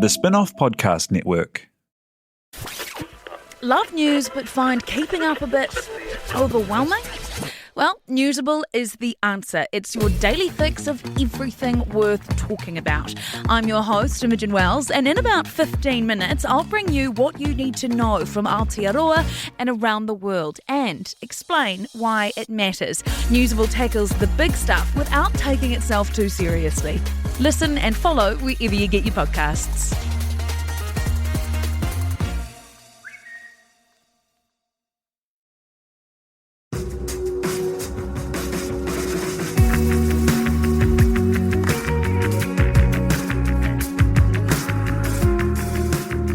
The Spin-off Podcast Network. Love news but find keeping up a bit overwhelming? Well, Newsable is the answer. It's your daily fix of everything worth talking about. I'm your host, Imogen Wells, and in about 15 minutes, I'll bring you what you need to know from Aotearoa and around the world and explain why it matters. Newsable tackles the big stuff without taking itself too seriously. Listen and follow wherever you get your podcasts.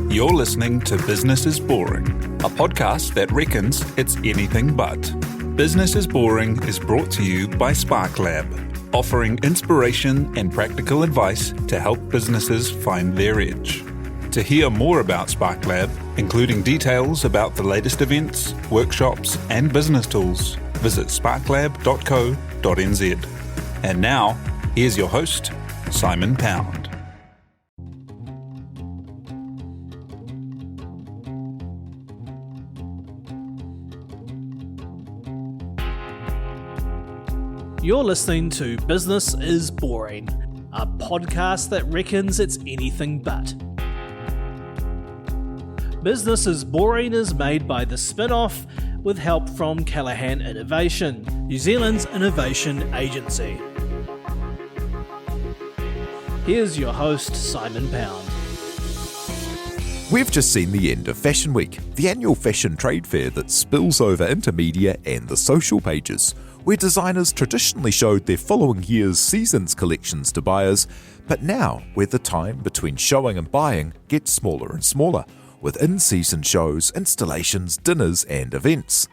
You're listening to Business is Boring, a podcast that reckons it's anything but. Business is Boring is brought to you by Spark Lab, offering inspiration and practical advice to help businesses find their edge. To hear more about Spark Lab, including details about the latest events, workshops, and business tools, visit sparklab.co.nz. And now, here's your host, Simon Pound. You're listening to Business is Boring, a podcast that reckons it's anything but. Business is Boring is made by The Spin-off with help from Callaghan Innovation, New Zealand's innovation agency. Here's your host, Simon Pound. We've just seen the end of Fashion Week, the annual fashion trade fair that spills over into media and the social pages, where designers traditionally showed their following year's season's collections to buyers, but now where the time between showing and buying gets smaller and smaller, with in-season shows, installations, dinners and events.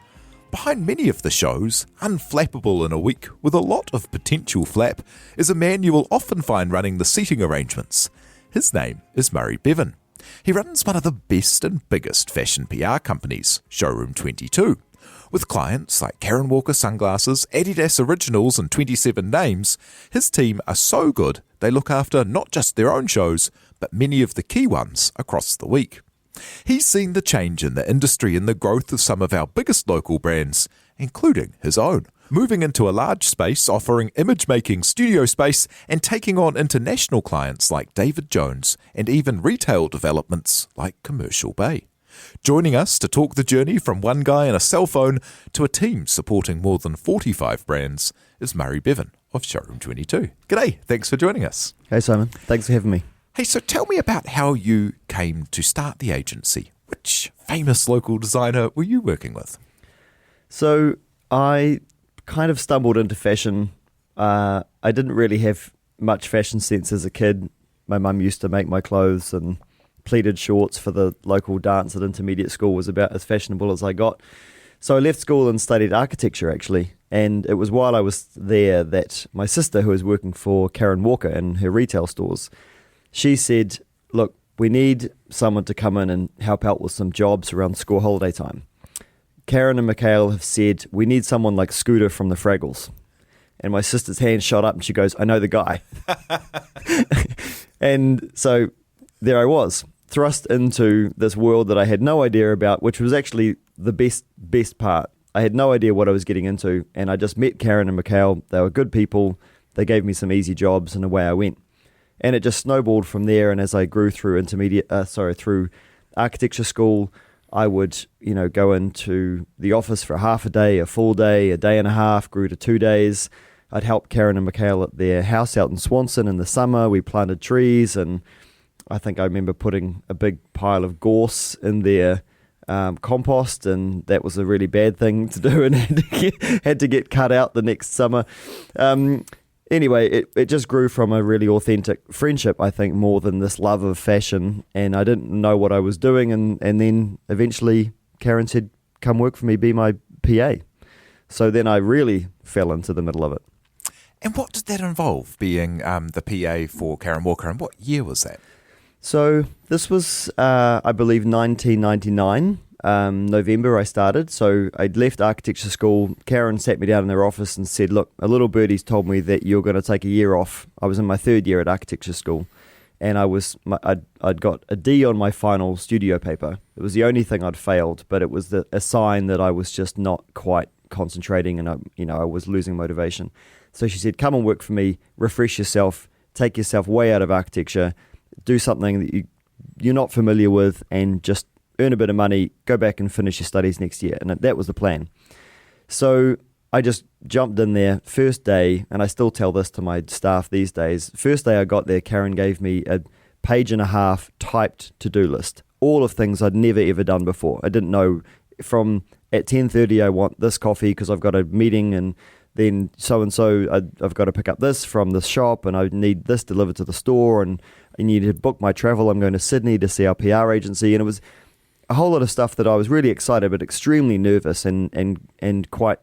Behind many of the shows, unflappable in a week with a lot of potential flap, is a man you will often find running the seating arrangements. His name is Bevan. He runs one of the best and biggest fashion PR companies, Showroom 22. With clients like Karen Walker Sunglasses, Adidas Originals and 27 Names, his team are so good they look after not just their own shows, but many of the key ones across the week. He's seen the change in the industry and the growth of some of our biggest local brands, including his own, moving into a large space offering image-making studio space and taking on international clients like David Jones and even retail developments like Commercial Bay. Joining us to talk the journey from one guy and a cell phone to a team supporting more than 45 brands is Bevan of Showroom 22. G'day, thanks for joining us. Hey Simon, thanks for having me. Hey, so tell me about how you came to start the agency. Which famous local designer were you working with? So I kind of stumbled into fashion. I didn't really have much fashion sense as a kid. My mum used to make my clothes, and pleated shorts for the local dance at intermediate school was about as fashionable as I got. So I left school and studied architecture actually, and it was while I was there that my sister, who was working for Karen Walker in her retail stores, she said, look, we need someone to come in and help out with some jobs around school holiday time. Karen and Mikhail have said, we need someone like Scooter from the Fraggles. And my sister's hand shot up and she goes, I know the guy. And so there I was, thrust into this world that I had no idea about, which was actually the best part. I had no idea what I was getting into, and I just met Karen and Mikhail. They were good people. They gave me some easy jobs, and away I went. And it just snowballed from there. And as I grew through through architecture school, I would, go into the office for half a day, a full day, a day and a half, grew to 2 days. I'd help Karen and Mikhail at their house out in Swanson in the summer. We planted trees, and I think I remember putting a big pile of gorse in their compost, and that was a really bad thing to do and had to get cut out the next summer. Anyway, it just grew from a really authentic friendship, I think, more than this love of fashion, and I didn't know what I was doing, and then eventually Karen said, come work for me, be my PA. So then I really fell into the middle of it. And what did that involve, being the PA for Karen Walker, and what year was that? So this was, I believe, 1999. November I started. So I'd left architecture school. Karen sat me down in her office and said, look, a little birdie's told me that you're going to take a year off. I was in my third year at architecture school. and I'd got a D on my final studio paper. It was the only thing I'd failed, but it was a sign that I was just not quite concentrating, and I was losing motivation. So she said, come and work for me, refresh yourself, take yourself way out of architecture, do something that you're not familiar with, and just earn a bit of money, go back and finish your studies next year. And that was the plan. So I just jumped in there first day, and I still tell this to my staff these days. First day I got there, Karen gave me a 1.5-page typed to-do list, all of things I'd never ever done before. I didn't know from at 10:30 I want this coffee because I've got a meeting, and then so-and-so I've got to pick up this from the shop, and I need this delivered to the store, and I need to book my travel. I'm going to Sydney to see our PR agency, and it was a whole lot of stuff that I was really excited but extremely nervous and quite,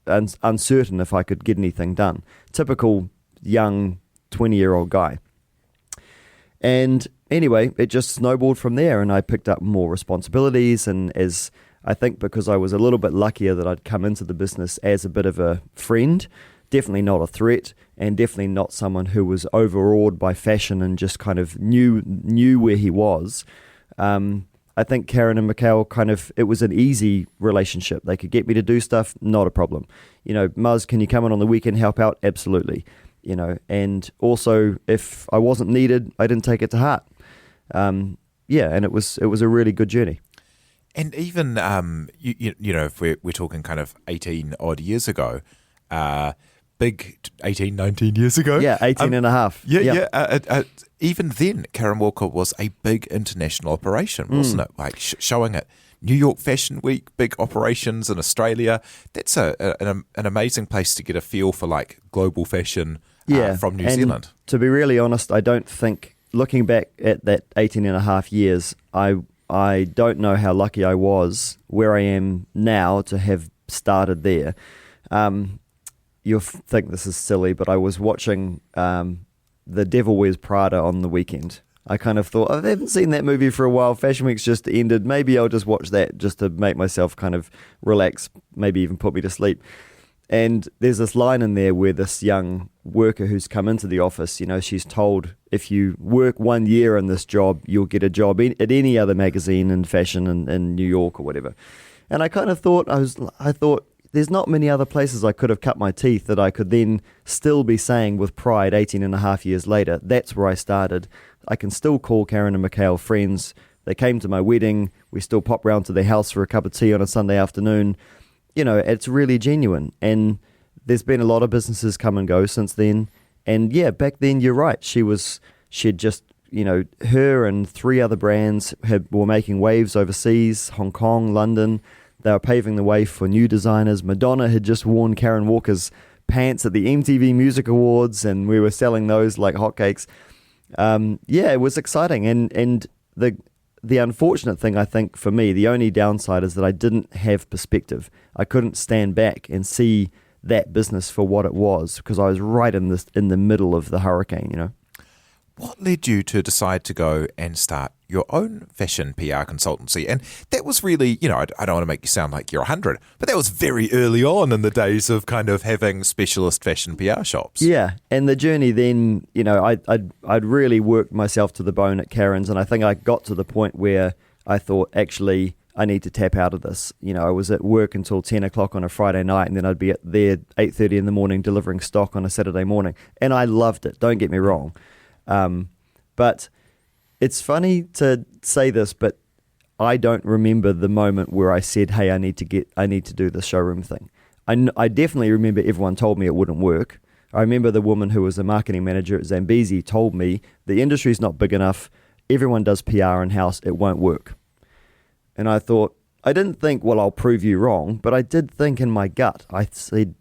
uncertain if I could get anything done. Typical young 20-year-old guy. And anyway, it just snowballed from there, and I picked up more responsibilities, and as I think because I was a little bit luckier that I'd come into the business as a bit of a friend, definitely not a threat, and definitely not someone who was overawed by fashion and just kind of knew where he was. I think Karen and Mikhail it was an easy relationship. They could get me to do stuff, not a problem. Muzz, can you come in on the weekend, help out? Absolutely. And also if I wasn't needed, I didn't take it to heart. And it was a really good journey. And even, if we're talking kind of 18 odd years ago, big 18, 19 years ago. Yeah, 18 and a half. Even then, Karen Walker was a big international operation, wasn't it? Like showing at New York Fashion Week, big operations in Australia. That's an amazing place to get a feel for like global fashion from New Zealand. To be really honest, I don't think, looking back at that 18 and a half years, I don't know how lucky I was where I am now to have started there. You'll think this is silly, but I was watching The Devil Wears Prada on the weekend. I kind of thought, I haven't seen that movie for a while. Fashion Week's just ended. Maybe I'll just watch that just to make myself kind of relax, maybe even put me to sleep. And there's this line in there where this young worker who's come into the office, she's told if you work 1 year in this job, you'll get a job at any other magazine in fashion in New York or whatever. And I kind of thought, I thought there's not many other places I could have cut my teeth that I could then still be saying with pride 18 and a half years later, that's where I started. I can still call Karen and Mikhail friends. They came to my wedding. We still pop round to their house for a cup of tea on a Sunday afternoon. It's really genuine. And there's been a lot of businesses come and go since then. And yeah, back then, you're right. She'd just, her and 3 other brands were making waves overseas, Hong Kong, London. They were paving the way for new designers. Madonna had just worn Karen Walker's pants at the MTV Music Awards, and we were selling those like hotcakes. It was exciting. And the unfortunate thing, I think, for me, the only downside is that I didn't have perspective. I couldn't stand back and see that business for what it was because I was right in the middle of the hurricane, What led you to decide to go and start your own fashion PR consultancy? And that was really, I don't want to make you sound like you're 100, but that was very early on in the days of kind of having specialist fashion PR shops. Yeah, and the journey then, I'd really worked myself to the bone at Karen's, and I think I got to the point where I thought, actually, I need to tap out of this. I was at work until 10 o'clock on a Friday night, and then I'd be there 8:30 in the morning delivering stock on a Saturday morning. And I loved it, don't get me wrong. But it's funny to say this, but I don't remember the moment where I said, hey, I need to do the showroom thing. I definitely remember everyone told me it wouldn't work. I remember the woman who was the marketing manager at Zambezi told me the industry's not big enough. Everyone does PR in-house. It won't work. And I didn't think, well, I'll prove you wrong, but I did think in my gut, I said,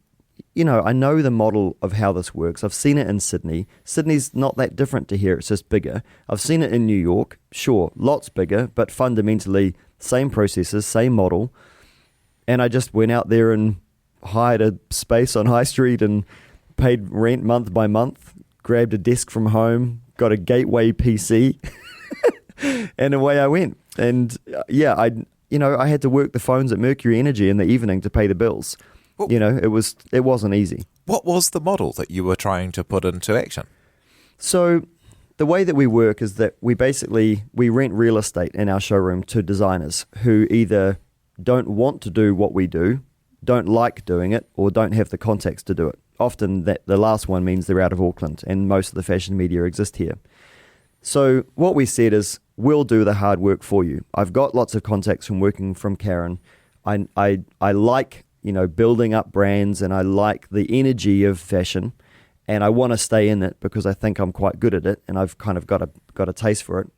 I know the model of how this works. I've seen it in Sydney. Sydney's not that different to here. It's just bigger. I've seen it in New York. Sure, lots bigger, but fundamentally same processes, same model. And I just went out there and hired a space on High Street and paid rent month by month, grabbed a desk from home, got a Gateway PC, and away I went. And I had to work the phones at Mercury Energy in the evening to pay the bills. Well, it wasn't easy. What was the model that you were trying to put into action? So the way that we work is that we rent real estate in our showroom to designers who either don't want to do what we do, don't like doing it, or don't have the contacts to do it. Often the last one means they're out of Auckland and most of the fashion media exist here. So what we said is, we'll do the hard work for you. I've got lots of contacts from working from Karen. I like, building up brands, and I like the energy of fashion, and I want to stay in it because I think I'm quite good at it, and I've kind of got a taste for it.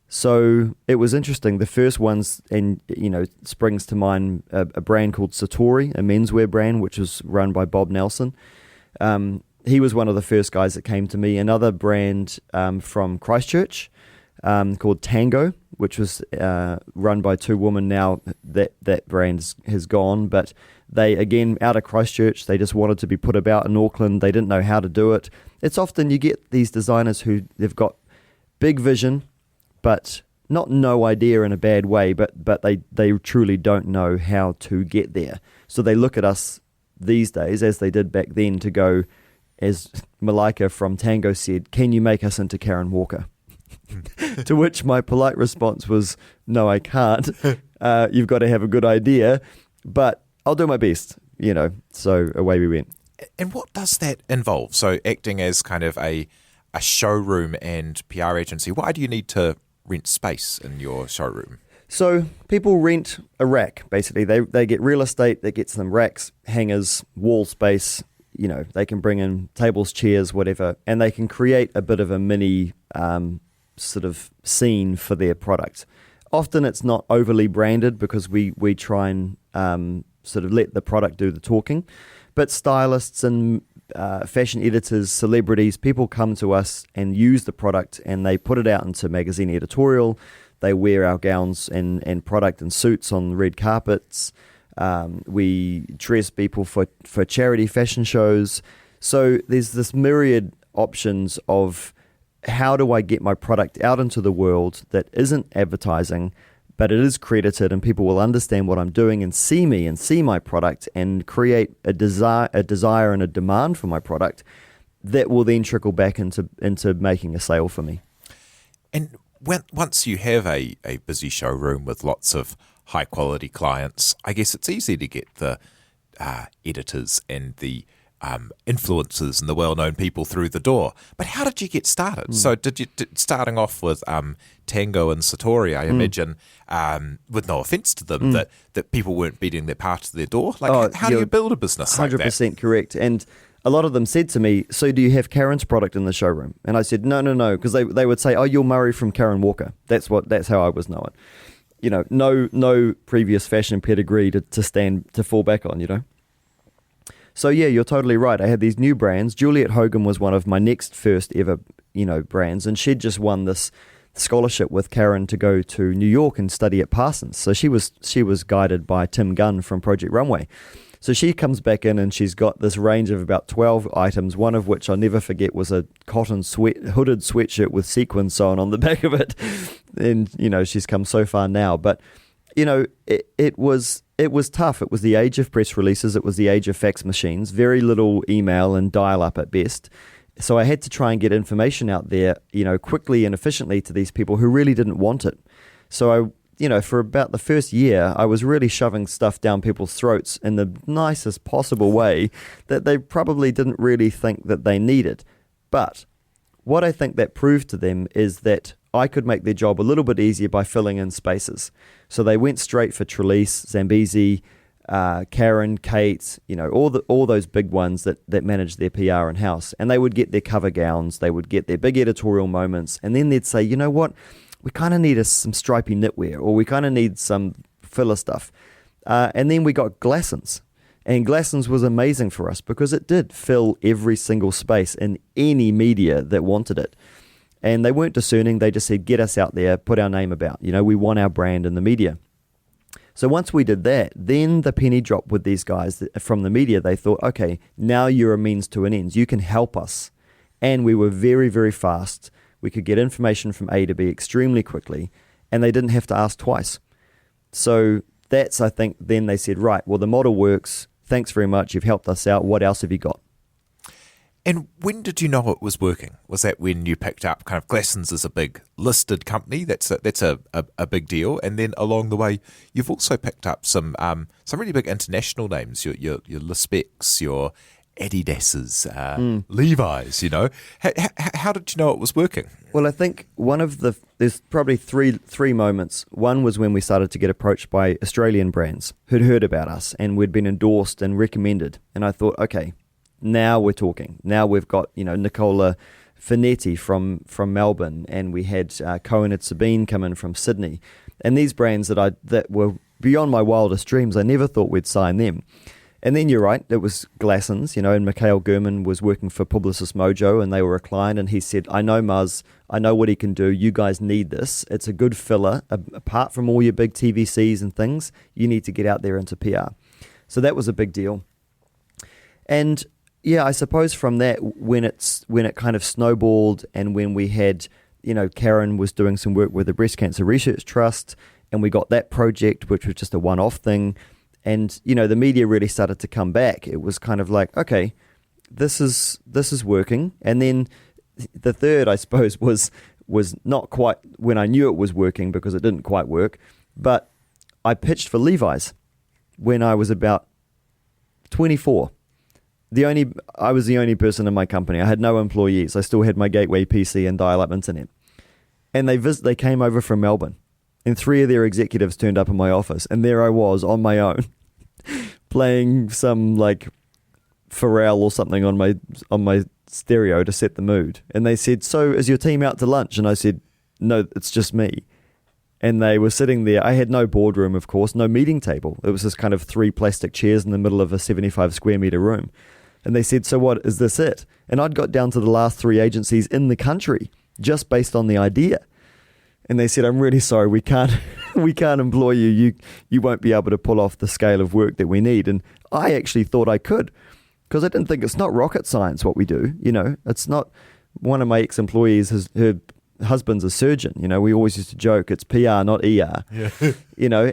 So it was interesting. The first ones, and springs to mind a brand called Satori, a menswear brand, which was run by Bob Nelson. He was one of the first guys that came to me. Another brand from Christchurch called Tango, which was run by two women now. That brand has gone, but they, again, out of Christchurch, they just wanted to be put about in Auckland. They didn't know how to do it. It's often you get these designers who they've got big vision, but not no idea in a bad way, but they truly don't know how to get there. So they look at us these days, as they did back then, to go, as Malika from Tango said, can you make us into Karen Walker? To which my polite response was, no, I can't. You've got to have a good idea, but I'll do my best, So away we went. And what does that involve? So acting as kind of a showroom and PR agency, why do you need to rent space in your showroom? So people rent a rack, basically. They get real estate that gets them racks, hangers, wall space. They can bring in tables, chairs, whatever, and they can create a bit of a mini sort of scene for their product. Often it's not overly branded because we try and sort of let the product do the talking. But stylists and fashion editors, celebrities, people come to us and use the product, and they put it out into magazine editorial. They wear our gowns and product and suits on red carpets. We dress people for charity fashion shows. So there's this myriad options of how do I get my product out into the world that isn't advertising, but it is credited, and people will understand what I'm doing and see me and see my product and create a desire and a demand for my product that will then trickle back into making a sale for me. And once you have a busy showroom with lots of high quality clients, I guess it's easy to get the editors and the influencers and the well-known people through the door. But how did you get started? So starting off with Tango and Satori, I imagine, with no offence to them, that people weren't beating their part to their door? How do you build a business like that? 100% correct. And a lot of them said to me, so do you have Karen's product in the showroom? And I said, no, because they would say, oh, you're Murray from Karen Walker. That's how I was known. No previous fashion pedigree to fall back on, So yeah, you're totally right. I had these new brands. Juliet Hogan was one of my next first ever, brands, and she'd just won this scholarship with Karen to go to New York and study at Parsons. So she was guided by Tim Gunn from Project Runway. So she comes back in and she's got this range of about 12 items, one of which I'll never forget was a cotton hooded sweatshirt with sequins sewn on the back of it. And, she's come so far now. But, it was tough. It was the age of press releases. It was the age of fax machines, very little email and dial-up at best. So I had to try and get information out there, quickly and efficiently to these people who really didn't want it. So for about the first year, I was really shoving stuff down people's throats in the nicest possible way that they probably didn't really think that they needed. But what I think that proved to them is that I could make their job a little bit easier by filling in spaces. So they went straight for Trelise, Zambezi, Karen, Kate, all those big ones that manage their PR in-house. And they would get their cover gowns, they would get their big editorial moments, and then they'd say, you know what, we kind of need some stripy knitwear, or we kind of need some filler stuff. And then we got Glassons. And Glassons was amazing for us because it did fill every single space in any media that wanted it. And they weren't discerning. They just said, get us out there, put our name about. We want our brand in the media. So once we did that, then the penny dropped with these guys from the media. They thought, okay, now you're a means to an end. You can help us. And we were very, very fast. We could get information from A to B extremely quickly, and they didn't have to ask twice. So that's, I think, then they said, right, well, the model works. Thanks very much. You've helped us out. What else have you got? And when did you know it was working? Was that when you picked up kind of Glassons as a big listed company? That's a big deal. And then along the way, you've also picked up some really big international names. Your Lespecs, your Adidas's, Levi's. How did you know it was working? Well, I think there's probably three moments. One was when we started to get approached by Australian brands who'd heard about us and we'd been endorsed and recommended. And I thought, okay, now we're talking. Now we've got, Nicola Finetti from Melbourne, and we had Cohen and Sabine come in from Sydney. And these brands that were beyond my wildest dreams, I never thought we'd sign them. And then you're right, it was Glassons, and Mikhail Gurman was working for Publicis Mojo, and they were a client, and he said, I know Muzz, I know what he can do, you guys need this, it's a good filler, apart from all your big TVCs and things, you need to get out there into PR. So that was a big deal. And yeah, I suppose from that, when it kind of snowballed, and when we had, Karen was doing some work with the Breast Cancer Research Trust, and we got that project, which was just a one-off thing. And, the media really started to come back. It was kind of like, okay, this is working. And then the third, I suppose, was not quite when I knew it was working, because it didn't quite work. But I pitched for Levi's when I was about 24. I was the only person in my company. I had no employees. I still had my gateway PC and dial-up internet. And they came over from Melbourne. And 3 of their executives turned up in my office. And there I was on my own, playing some like Pharrell or something on my stereo to set the mood. And they said, so is your team out to lunch? And I said, no, it's just me. And they were sitting there. I had no boardroom, of course, no meeting table. It was just kind of 3 plastic chairs in the middle of a 75 square meter room. And they said, so what, is this it? And I'd got down to the last 3 agencies in the country just based on the idea. And they said, I'm really sorry, we can't employ you. You won't be able to pull off the scale of work that we need. And I actually thought I could, because I didn't think it's not rocket science what we do. It's not. One of my ex-employees, her husband's a surgeon. We always used to joke, it's PR, not ER. Yeah.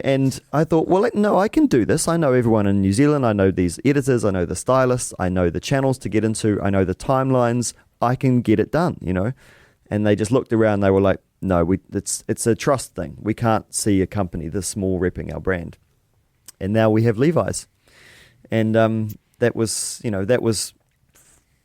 And I thought, well, no, I can do this. I know everyone in New Zealand. I know these editors. I know the stylists. I know the channels to get into. I know the timelines. I can get it done, And they just looked around. They were like, no, it's a trust thing. We can't see a company this small repping our brand. And now we have Levi's. And that was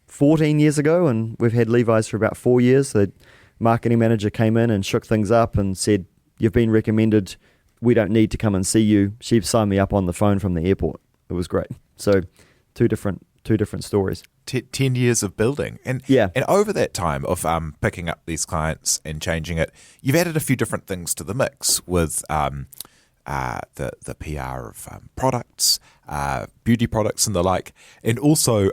14 years ago, and we've had Levi's for about 4 years. The marketing manager came in and shook things up and said, you've been recommended. We don't need to come and see you. She signed me up on the phone from the airport. It was great. So two different stories. 10 years of building. And yeah. And over that time of picking up these clients and changing it, you've added a few different things to the mix with the PR of products, beauty products and the like, and also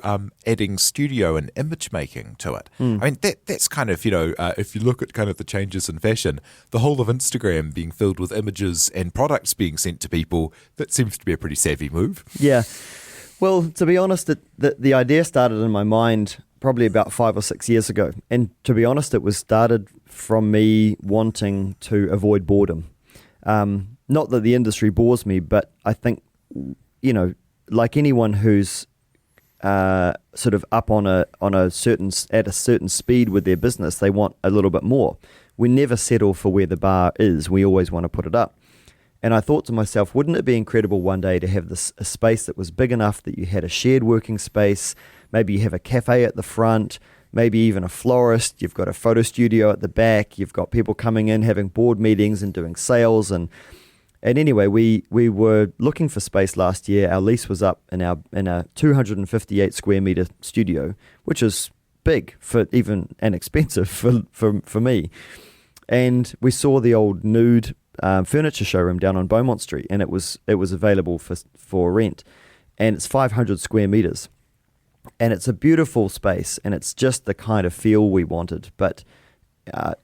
adding studio and image making to it. I mean, that's kind of, if you look at kind of the changes in fashion, the whole of Instagram being filled with images and products being sent to people, that seems to be a pretty savvy move. Yeah. Well, to be honest, the idea started in my mind probably about 5 or 6 years ago. And to be honest, it was started from me wanting to avoid boredom. Not that the industry bores me, but I think, like anyone who's sort of up at a certain speed with their business, they want a little bit more. We never settle for where the bar is. We always want to put it up. And I thought to myself, wouldn't it be incredible one day to have a space that was big enough that you had a shared working space, maybe you have a cafe at the front, maybe even a florist, you've got a photo studio at the back, you've got people coming in, having board meetings and doing sales. And anyway, we were looking for space last year. Our lease was up in a 258 square meter studio, which is big and expensive for me. And we saw the old nude furniture showroom down on Beaumont Street, and it was available for rent, and it's 500 square meters, and it's a beautiful space, and it's just the kind of feel we wanted, but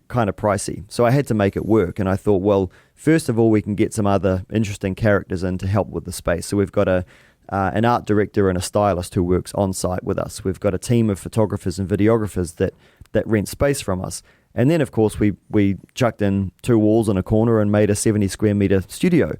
kind of pricey. So I had to make it work, and I thought, well, first of all, we can get some other interesting characters in to help with the space. So we've got an art director and a stylist who works on site with us. We've got a team of photographers and videographers that rent space from us. And then, of course, we chucked in 2 walls in a corner and made a 70 square meter studio,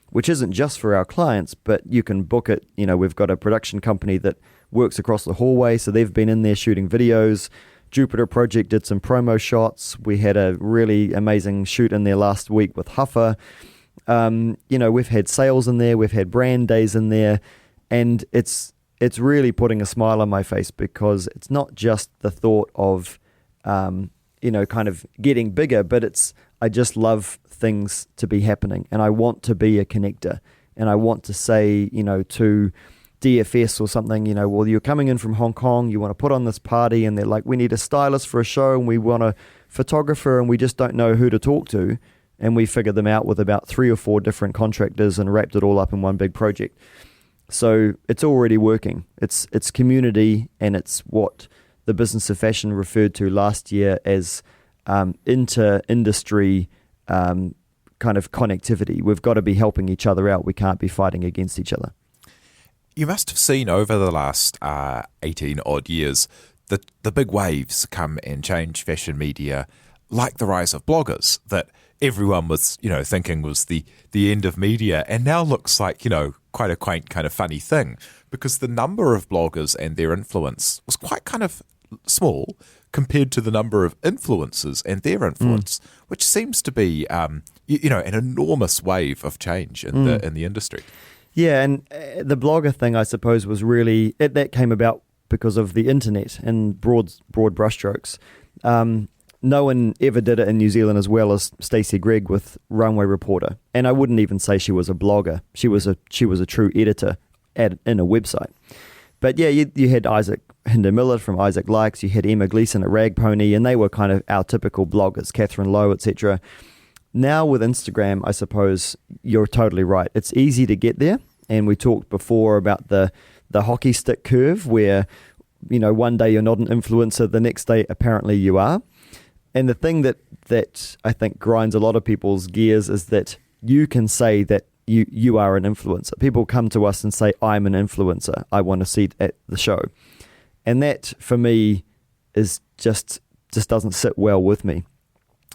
which isn't just for our clients, but you can book it. We've got a production company that works across the hallway, so they've been in there shooting videos. Jupiter Project did some promo shots. We had a really amazing shoot in there last week with Huffer. We've had sales in there, we've had brand days in there, and it's really putting a smile on my face, because it's not just the thought of kind of getting bigger, but I just love things to be happening, and I want to be a connector, and I want to say, to DFS or something, well, you're coming in from Hong Kong, you want to put on this party, and they're like, we need a stylist for a show, and we want a photographer, and we just don't know who to talk to, and we figured them out with about 3 or 4 different contractors and wrapped it all up in one big project. So it's already working. It's community, and it's what the Business of Fashion referred to last year as inter-industry kind of connectivity. We've got to be helping each other out. We can't be fighting against each other. You must have seen over the last 18 odd years the big waves come and change fashion media, like the rise of bloggers that everyone was, thinking was the end of media, and now looks like, quite a quaint kind of funny thing, because the number of bloggers and their influence was quite kind of small compared to the number of influencers and their influence, which seems to be, an enormous wave of change in the industry. Yeah, and the blogger thing, I suppose, was really that came about because of the internet and broad brushstrokes. No one ever did it in New Zealand as well as Stacey Gregg with Runway Reporter, and I wouldn't even say she was a blogger. She was a true editor in a website. But yeah, you had Isaac Hinder-Miller from Isaac Likes, you had Emma Gleeson at Rag Pony, and they were kind of our typical bloggers, Catherine Lowe, etc. Now with Instagram, I suppose you're totally right. It's easy to get there, and we talked before about the hockey stick curve where, one day you're not an influencer, the next day apparently you are. And the thing that I think grinds a lot of people's gears is that you can say that you are an influencer. People come to us and say, I'm an influencer. I want a seat at the show. And that, for me, is just doesn't sit well with me.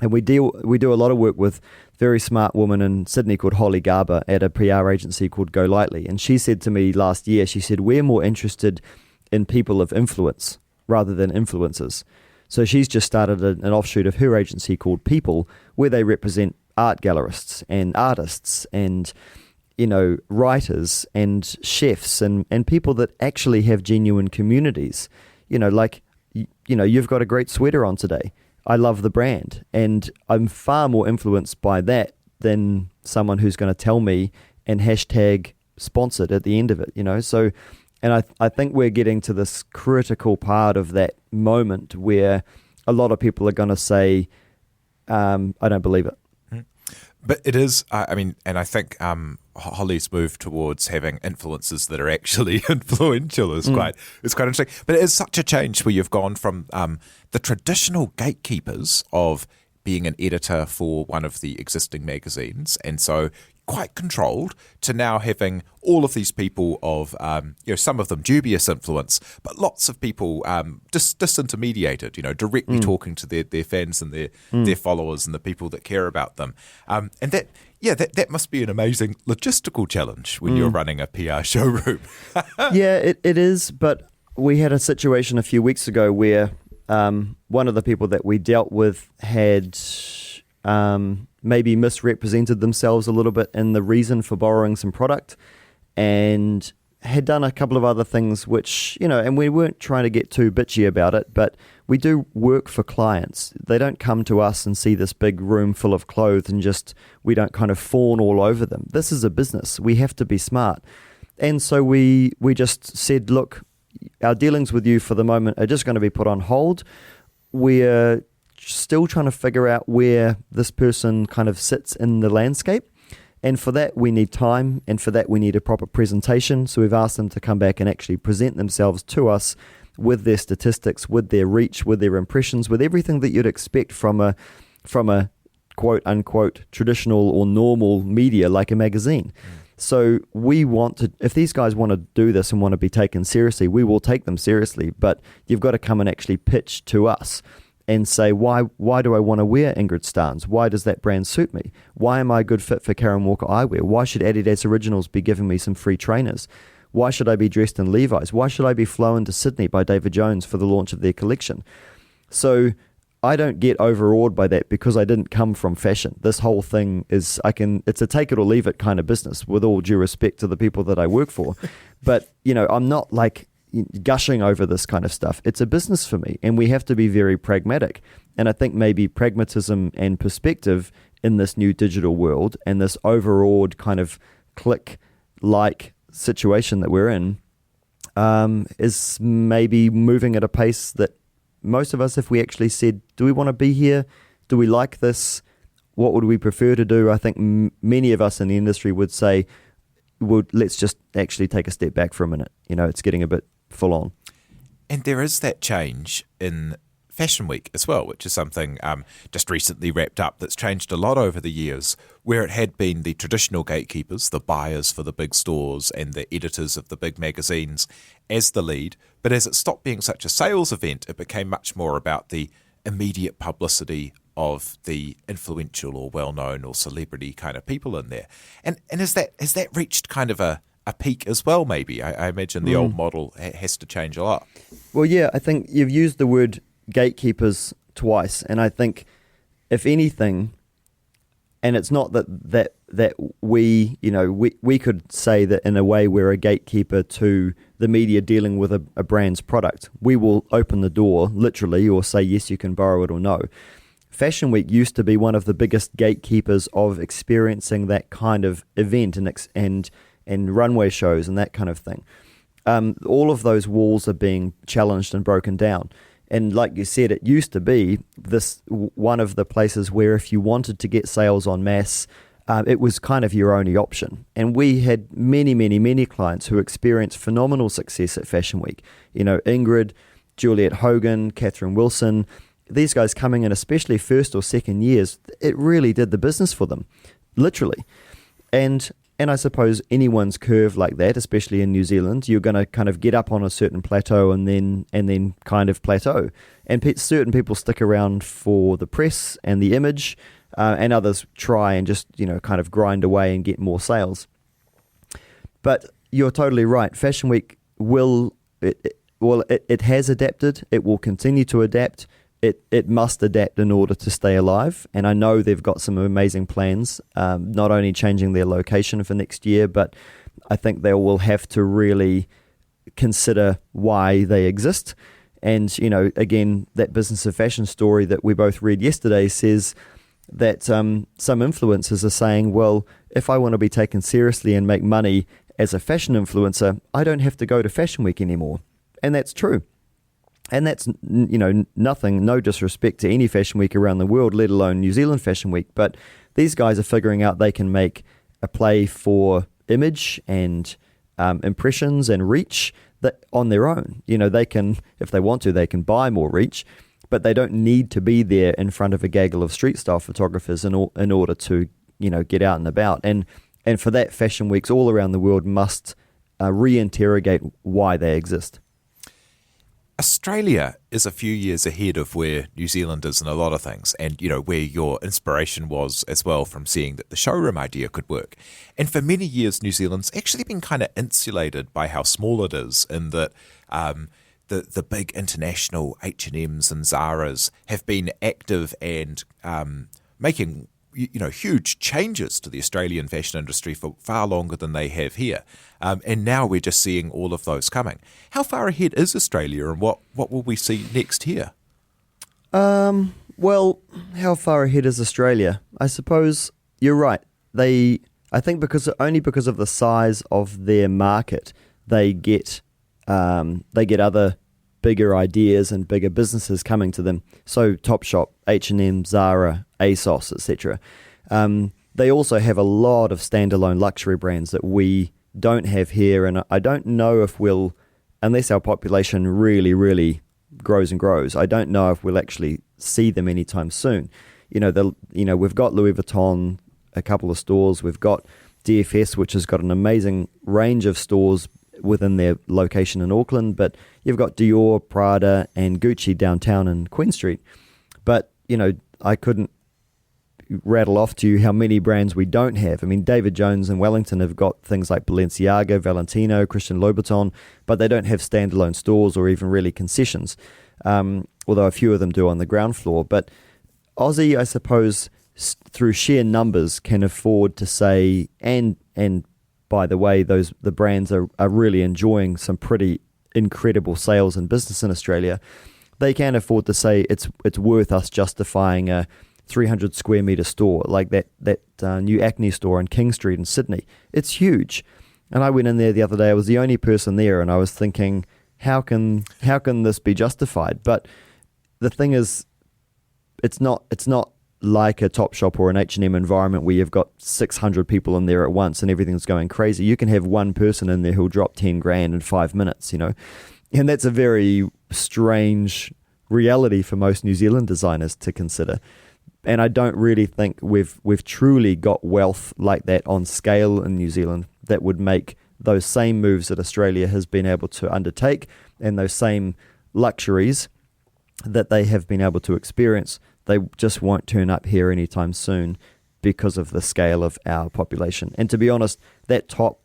And we do a lot of work with a very smart woman in Sydney called Holly Garber at a PR agency called Go Lightly. And she said to me last year, she said, we're more interested in people of influence rather than influencers. So she's just started an offshoot of her agency called People, where they represent art gallerists and artists and, writers and chefs and people that actually have genuine communities. You've got a great sweater on today. I love the brand, and I'm far more influenced by that than someone who's going to tell me and hashtag sponsored at the end of it, So, and I think we're getting to this critical part of that moment where a lot of people are going to say, I don't believe it. But it is, and I think Holly's move towards having influencers that are actually influential is quite interesting. But it is such a change where you've gone from the traditional gatekeepers of being an editor for one of the existing magazines, and so quite controlled, to now having all of these people of, some of them dubious influence, but lots of people disintermediated, directly talking to their fans and their followers and the people that care about them. And that must be an amazing logistical challenge when you're running a PR showroom. Yeah, it is. But we had a situation a few weeks ago where one of the people that we dealt with had maybe misrepresented themselves a little bit in the reason for borrowing some product, and had done a couple of other things which, and we weren't trying to get too bitchy about it, but we do work for clients. They don't come to us and see this big room full of clothes and we don't kind of fawn all over them. This is a business. We have to be smart. And so we just said, look, our dealings with you for the moment are just going to be put on hold. We're still trying to figure out where this person kind of sits in the landscape. And for that, we need time, and for that, we need a proper presentation. So we've asked them to come back and actually present themselves to us with their statistics, with their reach, with their impressions, with everything that you'd expect from a quote-unquote traditional or normal media like a magazine. So we want to, if these guys want to do this and want to be taken seriously, we will take them seriously, but you've got to come and actually pitch to us and say, why do I want to wear Ingrid Starnes? Why does that brand suit me? Why am I a good fit for Karen Walker Eyewear? Why should Adidas Originals be giving me some free trainers? Why should I be dressed in Levi's? Why should I be flown to Sydney by David Jones for the launch of their collection? So I don't get overawed by that because I didn't come from fashion. This whole thing is, it's a take it or leave it kind of business, with all due respect to the people that I work for. But, I'm not like gushing over this kind of stuff. It's a business for me, and we have to be very pragmatic. And I think maybe pragmatism and perspective in this new digital world and this overawed kind of click-like situation that we're in is maybe moving at a pace that most of us, if we actually said, do we want to be here? Do we like this? What would we prefer to do? I think many of us in the industry would say, well, let's just actually take a step back for a minute. It's getting a bit full on. And there is that change in Fashion Week as well, which is something just recently wrapped up that's changed a lot over the years, where it had been the traditional gatekeepers, the buyers for the big stores and the editors of the big magazines as the lead. But as it stopped being such a sales event, it became much more about the immediate publicity of the influential or well-known or celebrity kind of people in there. And has that reached kind of a peak as well, maybe? I imagine the old model has to change a lot. Well, yeah, I think you've used the word gatekeepers twice, and I think if anything, and it's not that we could say that in a way we're a gatekeeper to the media dealing with a brand's product. We will open the door literally, or say yes, you can borrow it, or no. Fashion Week used to be one of the biggest gatekeepers of experiencing that kind of event and runway shows and that kind of thing. All of those walls are being challenged and broken down. And like you said, it used to be this one of the places where if you wanted to get sales en masse, it was kind of your only option. And we had many, many, many clients who experienced phenomenal success at Fashion Week. Ingrid, Juliette Hogan, Catherine Wilson, these guys coming in, especially first or second years, it really did the business for them, literally. And I suppose anyone's curve like that, especially in New Zealand, you're going to kind of get up on a certain plateau and then kind of plateau. And certain people stick around for the press and the image, and others try and just kind of grind away and get more sales. But you're totally right. Fashion Week it has adapted. It will continue to adapt. It must adapt in order to stay alive. And I know they've got some amazing plans, not only changing their location for next year, but I think they will have to really consider why they exist. And, again, that Business of Fashion story that we both read yesterday says that some influencers are saying, well, if I want to be taken seriously and make money as a fashion influencer, I don't have to go to Fashion Week anymore. And that's true. And that's, nothing, no disrespect to any Fashion Week around the world, let alone New Zealand Fashion Week. But these guys are figuring out they can make a play for image and impressions and reach that on their own. They can, if they want to, they can buy more reach, but they don't need to be there in front of a gaggle of street style photographers in order to, get out and about. And for that, Fashion Weeks all around the world must re-interrogate why they exist. Australia is a few years ahead of where New Zealand is in a lot of things, and where your inspiration was as well from seeing that the showroom idea could work. And for many years, New Zealand's actually been kind of insulated by how small it is, in that the big international H&Ms and Zara's have been active and making huge changes to the Australian fashion industry for far longer than they have here. And now we're just seeing all of those coming. How far ahead is Australia, and what will we see next here? Well, how far ahead is Australia? I suppose you're right. I think because of the size of their market, they get other bigger ideas and bigger businesses coming to them. So Topshop, H&M, Zara, ASOS, etc. They also have a lot of standalone luxury brands that we don't have here, and I don't know if we'll, unless our population really, really grows and grows, I don't know if we'll actually see them anytime soon. We've got Louis Vuitton, a couple of stores. We've got DFS, which has got an amazing range of stores within their location in Auckland, but you've got Dior, Prada, and Gucci downtown in Queen Street. But, I couldn't rattle off to you how many brands we don't have. I mean, David Jones and Wellington have got things like Balenciaga, Valentino, Christian Louboutin, but they don't have standalone stores or even really concessions, although a few of them do on the ground floor. But Aussie, I suppose, through sheer numbers, can afford to say, and by the way, the brands are really enjoying some pretty incredible sales and business in Australia. They can afford to say it's worth us justifying a 300 square metre store like that new Acne store on King Street in Sydney. It's huge. And I went in there the other day. I was the only person there, and I was thinking, how can this be justified? But the thing is, it's not like a Topshop or an H&M environment where you've got 600 people in there at once and everything's going crazy. You can have one person in there who'll drop 10 grand in 5 minutes, And that's a very strange reality for most New Zealand designers to consider. And I don't really think we've truly got wealth like that on scale in New Zealand that would make those same moves that Australia has been able to undertake and those same luxuries that they have been able to experience. They just won't turn up here anytime soon because of the scale of our population. And to be honest, that top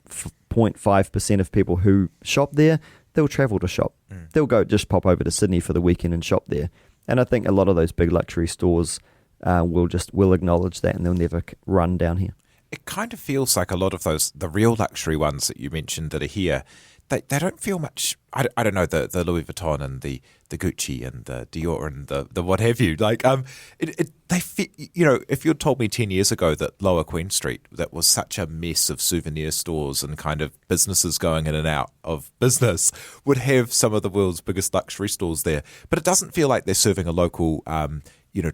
0.5% of people who shop there, they'll travel to shop. They'll go just pop over to Sydney for the weekend and shop there. And I think a lot of those big luxury stores will acknowledge that, and they'll never run down here. It kind of feels like a lot of the real luxury ones that you mentioned that are here, they don't feel much. I don't know, the Louis Vuitton and the Gucci and the Dior and the what have you. Like they fit. If you'd told me 10 years ago that Lower Queen Street, that was such a mess of souvenir stores and kind of businesses going in and out of business, would have some of the world's biggest luxury stores there, but it doesn't feel like they're serving a local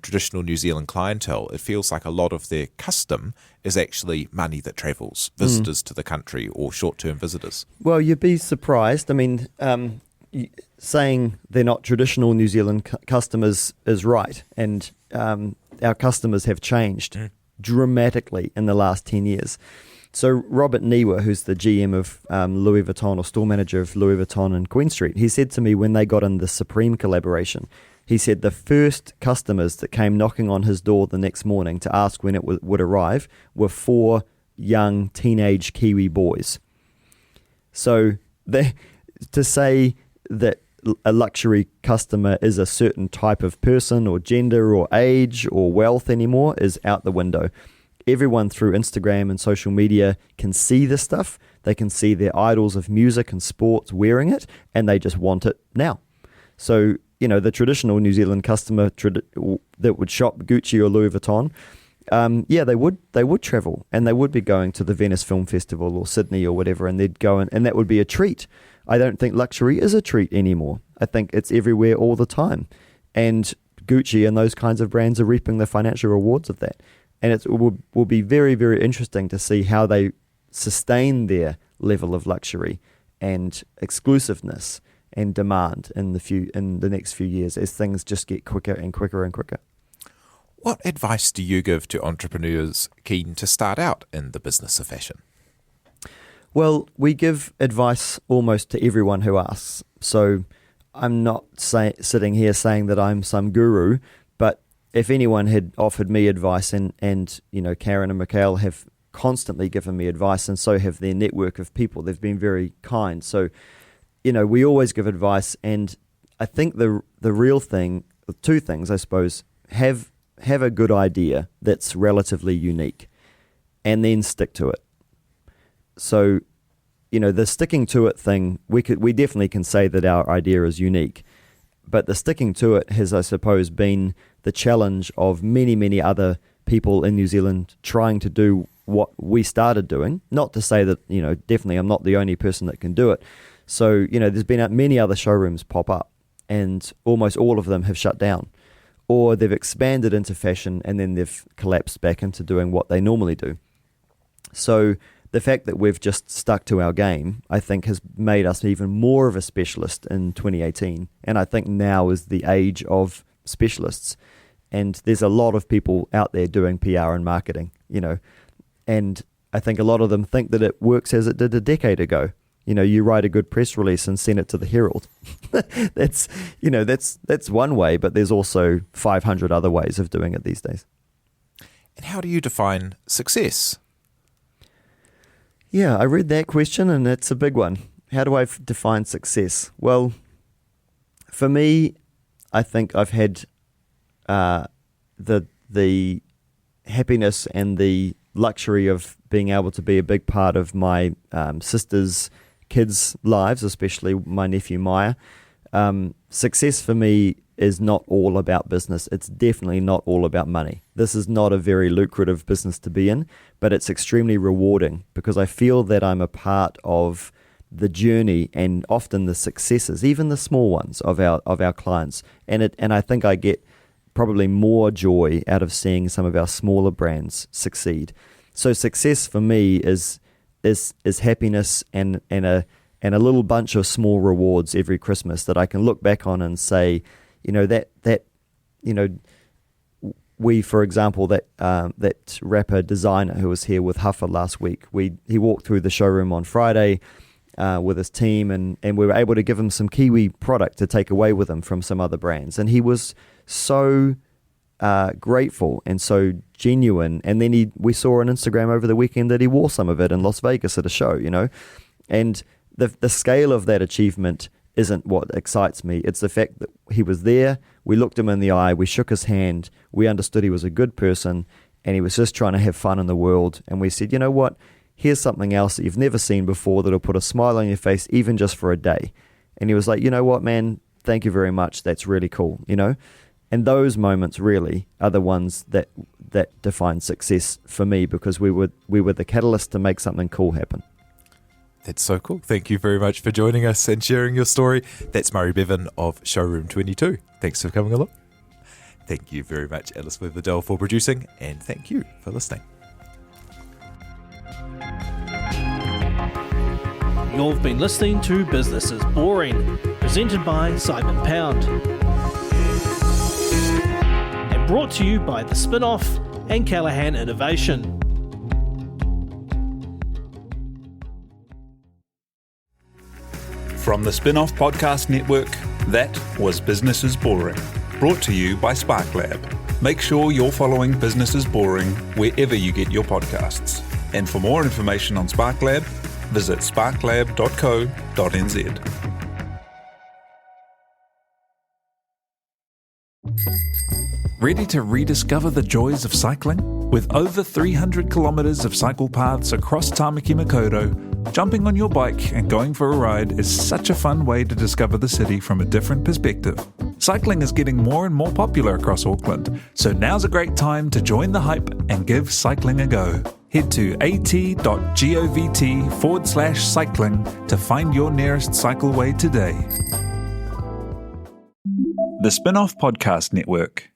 traditional New Zealand clientele. It feels like a lot of their custom is actually money that travels, visitors to the country or short-term visitors. Well, you'd be surprised. I mean, saying they're not traditional New Zealand customers is right. And our customers have changed dramatically in the last 10 years. So Robert Niwa, who's the GM of Louis Vuitton, or store manager of Louis Vuitton in Queen Street, he said to me when they got in the Supreme collaboration, he said the first customers that came knocking on his door the next morning to ask when it would arrive were 4 young teenage Kiwi boys. So to say that a luxury customer is a certain type of person or gender or age or wealth anymore is out the window. Everyone through Instagram and social media can see this stuff. They can see their idols of music and sports wearing it, and they just want it now. So, the traditional New Zealand customer that would shop Gucci or Louis Vuitton, they would travel, and they would be going to the Venice Film Festival or Sydney or whatever, and they'd go and that would be a treat. I don't think luxury is a treat anymore. I think it's everywhere all the time. And Gucci and those kinds of brands are reaping the financial rewards of that. And it will be very, very interesting to see how they sustain their level of luxury and exclusiveness and demand in the next few years as things just get quicker and quicker and quicker. What advice do you give to entrepreneurs keen to start out in the business of fashion? Well, we give advice almost to everyone who asks. So I'm not sitting here saying that I'm some guru, but if anyone had offered me advice, and Karen and Mikhail have constantly given me advice, and so have their network of people. They've been very kind. So, we always give advice, and I think the real thing, 2 things, I suppose, have a good idea that's relatively unique, and then stick to it. So, the sticking to it thing, we definitely can say that our idea is unique, but the sticking to it has, I suppose, been the challenge of many, many other people in New Zealand trying to do what we started doing. Not to say that, definitely I'm not the only person that can do it. So, there's been many other showrooms pop up, and almost all of them have shut down, or they've expanded into fashion and then they've collapsed back into doing what they normally do. So the fact that we've just stuck to our game, I think, has made us even more of a specialist in 2018. And I think now is the age of specialists. And there's a lot of people out there doing PR and marketing, and I think a lot of them think that it works as it did a decade ago. You write a good press release and send it to the Herald. That's one way, but there's also 500 other ways of doing it these days. And how do you define success? Yeah, I read that question and it's a big one. How do I define success? Well, for me, I think I've had the happiness and the luxury of being able to be a big part of my sister's kids' lives, especially my nephew Maya. Success for me is not all about business. It's definitely not all about money. This is not a very lucrative business to be in, but it's extremely rewarding because I feel that I'm a part of the journey and often the successes, even the small ones of our clients. And I think I get probably more joy out of seeing some of our smaller brands succeed. So success for me is happiness and a little bunch of small rewards every Christmas that I can look back on and say, we, for example, that rapper designer who was here with Huffer last week, he walked through the showroom on Friday with his team, and we were able to give him some Kiwi product to take away with him from some other brands, and he was so grateful and so genuine. And then we saw on Instagram over the weekend that he wore some of it in Las Vegas at a show, and the scale of that achievement isn't what excites me. It's the fact that he was there, we looked him in the eye, we shook his hand, we understood he was a good person, and he was just trying to have fun in the world. And we said, you know what, here's something else that you've never seen before that'll put a smile on your face, even just for a day. And he was like, you know what, man, thank you very much. That's really cool, And those moments really are the ones that define success for me, because we were the catalyst to make something cool happen. That's so cool. Thank you very much for joining us and sharing your story. That's Murray Bevan of Showroom 22. Thanks for coming along. Thank you very much, Alice Weatherdale, for producing, and thank you for listening. You've been listening to Business is Boring, presented by Simon Pound. And brought to you by The Spin-Off and Callaghan Innovation. From the Spin-Off Podcast Network, that was Business is Boring, brought to you by SparkLab. Make sure you're following Business is Boring wherever you get your podcasts. And for more information on SparkLab, visit sparklab.co.nz. Ready to rediscover the joys of cycling? With over 300 kilometres of cycle paths across Tamaki Makaurau, jumping on your bike and going for a ride is such a fun way to discover the city from a different perspective. Cycling is getting more and more popular across Auckland, so now's a great time to join the hype and give cycling a go. Head to at.govt/cycling to find your nearest cycleway today. The Spin-Off Podcast Network.